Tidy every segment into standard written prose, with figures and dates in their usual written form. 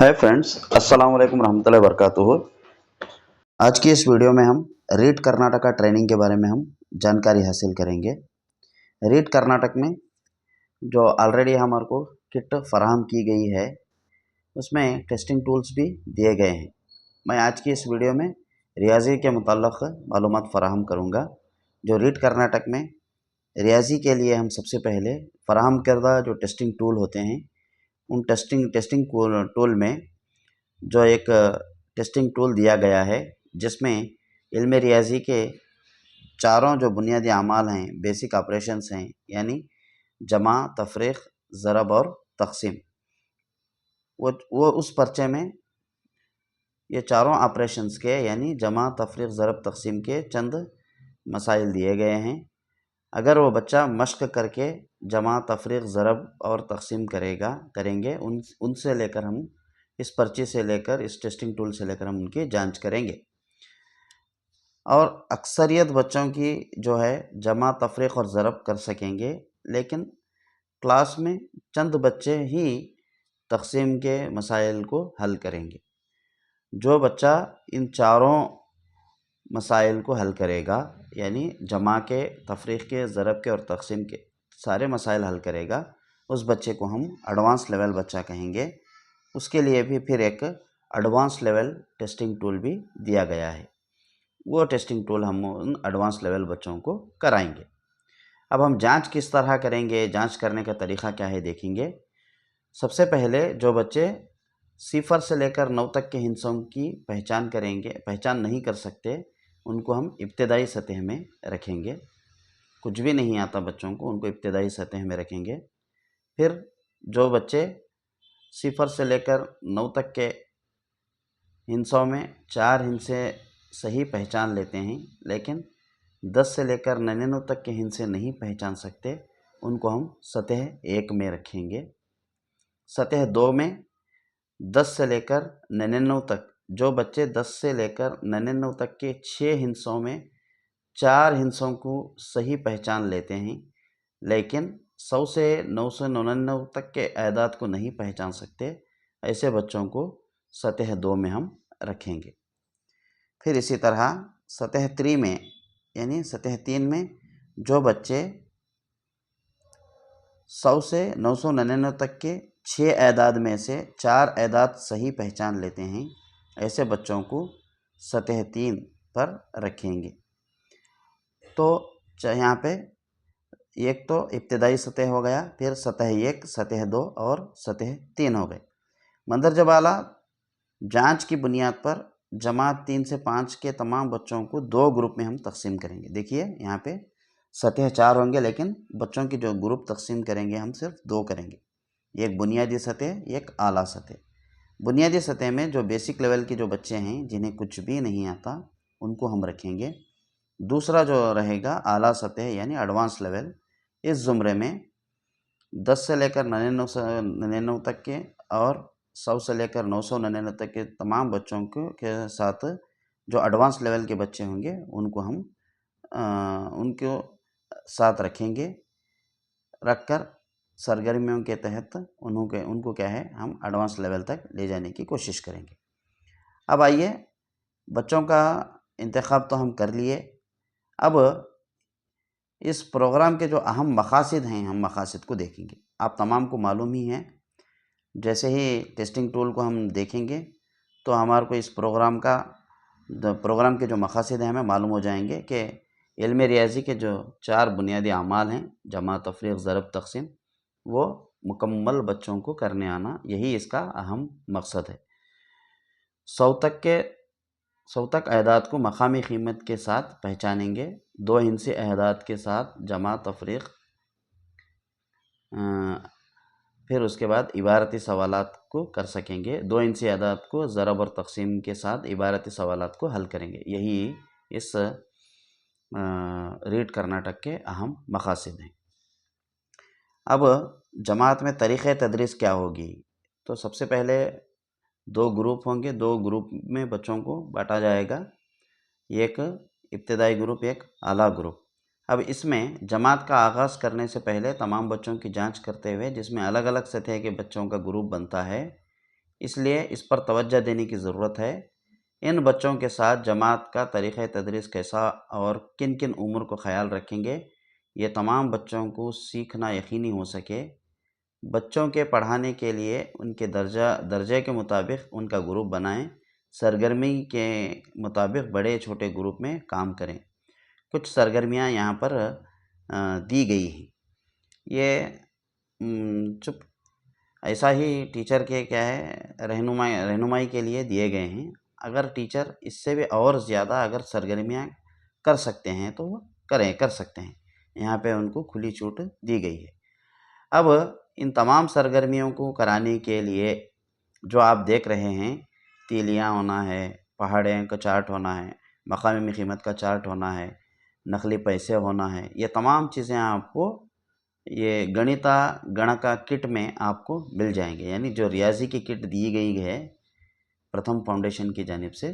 Hi friends, अस्सलाम वालेकुम रहमतुल्लाहि वबरकातुहू। आज की इस वीडियो में हम रीड कर्नाटका ट्रेनिंग के बारे में हम जानकारी हासिल करेंगे। रीड कर्नाटक में जो ऑलरेडी हमारे को किट फराहम की गई है, उसमें टेस्टिंग टूल्स भी दिए गए हैं। मैं आज की इस वीडियो में रियाजी के मुताल्लिक़ मालूमात फराहम करूँगा। जो रीड कर्नाटक में रियाजी के लिए हम सबसे पहले फराहम करदा जो टेस्टिंग टूल होते हैं, उन टेस्टिंग टूल में जो एक टेस्टिंग टूल दिया गया है, जिसमें इल्म रियाजी के चारों जो बुनियादी अमाल हैं, बेसिक ऑपरेशंस हैं, यानी जमा, तफरीक़, ज़रब और तक़सीम, वो उस पर्चे में ये चारों ऑपरेशंस के यानी जमा, तफरीक़, ज़रब, तक़सीम के चंद मसाइल दिए गए हैं। अगर वो बच्चा मश्क करके जमा, तफरीक़, ज़रब और तक़सीम करेंगे उनसे लेकर हम इस पर्ची से लेकर इस टेस्टिंग टूल से लेकर हम उनकी जांच करेंगे। और अक्सरियत बच्चों की जो है जमा, तफरीक़ और ज़रब कर सकेंगे, लेकिन क्लास में चंद बच्चे ही तक़सीम के मसाइल को हल करेंगे। जो बच्चा इन चारों मसाइल को हल करेगा, यानी जमा के, तफरीक़ के, ज़रब के और तक़सीम के सारे मसाइल हल करेगा, उस बच्चे को हम एडवांस लेवल बच्चा कहेंगे। उसके लिए भी फिर एक एडवांस लेवल टेस्टिंग टूल भी दिया गया है। वो टेस्टिंग टूल हम उन एडवांस लेवल बच्चों को कराएंगे। अब हम जांच किस तरह करेंगे, जांच करने का तरीक़ा क्या है, देखेंगे। सबसे पहले जो बच्चे 0 से लेकर 9 तक के हिस्सों की पहचान नहीं कर सकते, उनको हम इब्तिदाई सतह में रखेंगे। कुछ भी नहीं आता बच्चों को, उनको इब्तिदाई सतह में रखेंगे। फिर जो बच्चे 0 से लेकर 9 तक के हिस्सों में 4 हिस्से सही पहचान लेते हैं, लेकिन 10 से लेकर 99 तक के हिस्से नहीं पहचान सकते, उनको हम सतह 1 में रखेंगे। सतह 2 में 10 से लेकर 99 तक, जो बच्चे 10 से लेकर 99 तक के 6 हिस्सों में 4 हिस्सों को सही पहचान लेते हैं, लेकिन 100 से 999 तक के अहदाद को नहीं पहचान सकते, ऐसे बच्चों को सतह 2 में हम रखेंगे। फिर इसी तरह सतह 3 में यानी सतह 3 में जो बच्चे 100 से 999 तक के 6 अहदाद में से 4 अहदाद सही पहचान लेते हैं, ऐसे बच्चों को सतह 3 पर रखेंगे। तो यहाँ पे एक तो इब्तिदाई सतह हो गया, फिर सतह 1, सतह 2 और सतह 3 हो गए। मंदरजा बाला जांच की बुनियाद पर जमात 3 से 5 के तमाम बच्चों को 2 ग्रुप में हम तकसीम करेंगे। देखिए यहाँ पे सतह 4 होंगे, लेकिन बच्चों की जो ग्रुप तकसीम करेंगे हम सिर्फ 2 करेंगे, एक बुनियादी सतह, एक आला सतह। बुनियादी सतह में जो बेसिक लेवल के जो बच्चे हैं, जिन्हें कुछ भी नहीं आता, उनको हम रखेंगे। दूसरा जो रहेगा आला सतह यानी एडवांस लेवल, इस ज़ुमरे में 10 से लेकर 99 तक के और 100 से लेकर 999 तक के तमाम बच्चों के साथ जो एडवांस लेवल के बच्चे होंगे, उनको हम उनको साथ रखेंगे। रखकर सरगर्मियों के तहत उनको क्या है, हम एडवांस लेवल तक ले जाने की कोशिश करेंगे। अब आइए, बच्चों का इंतखाब तो हम कर लिए। अब इस प्रोग्राम के जो अहम मकासद हैं, हम मकासद को देखेंगे। आप तमाम को मालूम ही है, जैसे ही टेस्टिंग टूल को हम देखेंगे तो हमारे को इस प्रोग्राम के जो मकासद हैं हमें मालूम हो जाएंगे कि इल्म रियाजी के जो 4 बुनियादी अमाल हैं, जमा, तफरीक़, ज़रब, तक़सीम, वो मुकम्मल बच्चों को करने आना, यही इसका अहम मकसद है। 100 तक अहदाद को मकामी क़ीमत के साथ पहचानेंगे। 2 हिस्से अहदाद के साथ जमा, तफरीक़, फिर उसके बाद इबारती सवालात को कर सकेंगे। 2 हिस्से अहदाद को ज़रब और तक़सीम के साथ इबारती सवालात को हल करेंगे। यही इस रीड कर्नाटक के अहम मकासद हैं। अब जमात में तरीक़े तदरीस क्या होगी, तो सबसे पहले 2 ग्रुप होंगे। 2 ग्रुप में बच्चों को बांटा जाएगा, एक इब्तिदाई ग्रुप, एक आला ग्रुप। अब इसमें जमात का आगाज़ करने से पहले तमाम बच्चों की जांच करते हुए, जिसमें अलग अलग सतह के बच्चों का ग्रुप बनता है, اس لیے اس پر توجہ دینے کی ضرورت ہے۔ ان بچوں کے ساتھ جماعت کا طریقہ تدریس کیسا اور کن کن امور کو خیال رکھیں گے، یہ تمام بچوں کو سیکھنا یقینی ہو سکے۔ بچوں کے پڑھانے کے لیے ان کے درجے کے مطابق ان کا گروپ بنائیں، سرگرمی کے مطابق بڑے چھوٹے گروپ میں کام کریں۔ کچھ سرگرمیاں یہاں پر دی گئی ہیں، یہ ایسا ہی ٹیچر کے کیا ہے رہنمائی کے لیے دیے گئے ہیں۔ اگر ٹیچر اس سے بھی اور زیادہ اگر سرگرمیاں کر سکتے ہیں تو وہ کر سکتے ہیں، یہاں پہ ان کو کھلی چھوٹ دی گئی ہے۔ اب ان تمام سرگرمیوں کو کرانے کے لیے جو آپ دیکھ رہے ہیں، تیلیاں ہونا ہے، پہاڑیں کا چارٹ ہونا ہے، مقامی قیمت کا چارٹ ہونا ہے، نقلی پیسے ہونا ہے، یہ تمام چیزیں آپ کو یہ گణکا کٹ میں آپ کو مل جائیں گے، یعنی جو ریاضی کی کٹ دی گئی ہے پرتھم فاؤنڈیشن کی جانب سے،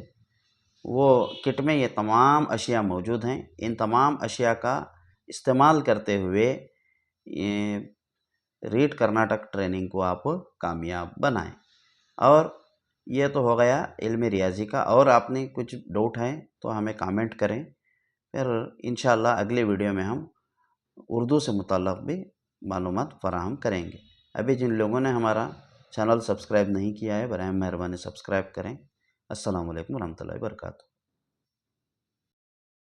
وہ کٹ میں یہ تمام اشیاء موجود ہیں۔ ان تمام اشیاء کا استعمال کرتے ہوئے ریٹ کرناٹک ٹریننگ کو آپ کامیاب بنائیں۔ اور یہ تو ہو گیا علم ریاضی کا، اور آپ نے کچھ ڈاؤٹ ہیں تو ہمیں کامنٹ کریں، پھر انشاءاللہ اگلے ویڈیو میں ہم اردو سے متعلق بھی معلومات فراہم کریں گے۔ ابھی جن لوگوں نے ہمارا چینل سبسکرائب نہیں کیا ہے، براہ مہربانی سبسکرائب کریں۔ السلام علیکم ورحمۃ اللہ وبرکاتہ۔